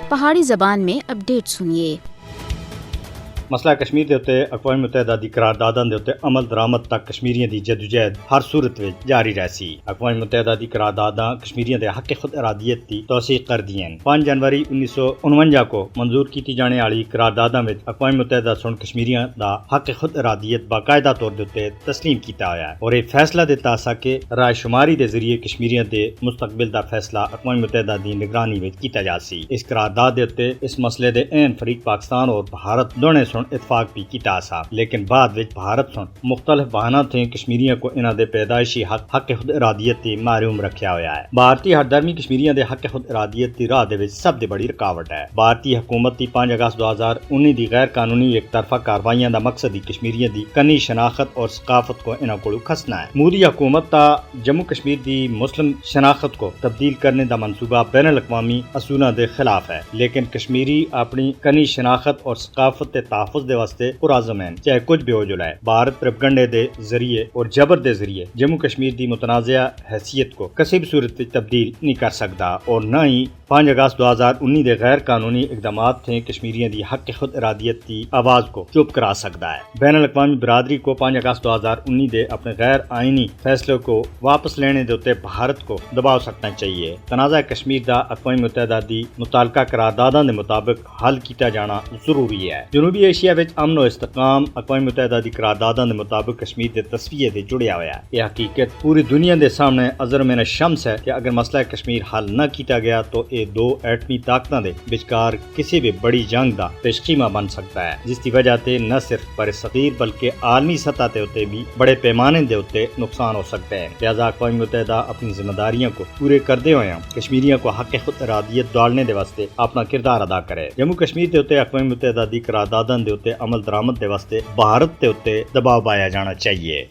پہاڑی زبان میں اپڈیٹ سنیے۔ مسئلہ کشمیر دے اُتے اقوام متحدہ دی قرارداداں دے اُتے عمل درآمد تک کشمیریاں دی جدوجہد ہر صورت وچ جاری رہسی۔ اقوام متحدہ دی قرارداداں کشمیریاں دے حق خود ارادیت دی توثیق کردیاں۔ 5 جنوری 1949 کو منظور کیتی جانے والی قرارداداں وچ اقوام متحدہ سن کشمیریاں دا حق خود ارادیت باقاعدہ طور دے اُتے تسلیم کیتا ہویا ہے اور یہ فیصلہ دیتا سا کہ رائے شماری دے ذریعے کشمیریاں دے مستقبل دا فیصلہ اقوام متحدہ دی نگرانی وچ کیتا جاسی۔ اس قرارداد دے اُتے اس مسئلے دے عین فریق پاکستان اور بھارت دونوں سن اتفاق بھی کیتا سا، لیکن بعد وچ بھارت سن مختلف بہانہ تھے کشمیریاں کو انہاں دے پیدائشی حق خود ارادیت تے محروم رکھیا ہویا ہے۔ بھارتی ہردرمی کشمیریاں دے حق خود ارادیت دی راہ دے وچ سب تے بڑی رکاوٹ ہے۔ بھارتی حکومت دی 5 اگست 2019 دی غیر قانونی ایک طرفہ کاروائیاں دا مقصد ہی کشمیریاں دی کنی شناخت اور ثقافت کو انہاں کولوں کھسنا ہے۔ مودی حکومت دا جموں کشمیر دی مسلم شناخت کو تبدیل کرنے دا منصوبہ بین الاقوامی اصولاں دے خلاف ہے، لیکن کشمیری اپنی کنی شناخت اور ثقافت تے تحفظ دے واسطے پرعزم ہیں، چاہے کچھ بھی ہو جائے۔ بھارت پروپیگنڈے دے ذریعے اور جبر دے ذریعے جموں کشمیر دی متنازعہ حیثیت کو کسی بھی صورت وچ تبدیل نہیں کر سکتا اور نہ ہی 5 اگست 2019 دے غیر قانونی اقدامات تھے کشمیریاں دی حق خود ارادیت کی آواز کو چپ کرا سکتا ہے۔ بین الاقوامی برادری کو 5 اگست 2019 دے اپنے غیر آئینی فیصلے کو واپس لینے دے اُتے بھارت کو دباؤ سکنا چاہیے۔ تنازع کشمیر دا اقوام متحدہ دی متعلقہ قرارداداں دے مطابق حل کیتا جانا ضروری ہے۔ جنوبی ایشیا وچ امن و استحکام اقوام متحدہ دی قرارداداں دے مطابق کشمیر دے تصفیے دے جڑیا ہوا ہے۔ یہ حقیقت پوری دنیا دے سامنے ازر من الشمس ہے کہ اگر مسئلہ کشمیر حل نہ کیتا گیا تو یہ 2 ایٹمی طاقتاں دے بچکار کسی بھی بڑی جنگ دا پیش خیمہ بن سکتا ہے، جس کی وجہ تے نہ صرف بر صغیر بلکہ عالمی سطح تے اتے بھی بڑے پیمانے دے اتے نقصان ہو سکتا ہے۔ لہذا اقوام متحدہ اپنی ذمہ داریاں کو پورے کردے ہوئے کشمیریوں کو حق خود ارادیت دوڑنے دے واسطے اپنا کردار ادا کرے۔ جموں کشمیر دے اتے اقوام متحدہ دی قرارداداں دے اتے عمل درآمد دے واسطے بھارت دے اتے دباؤ پایا جانا چاہیے۔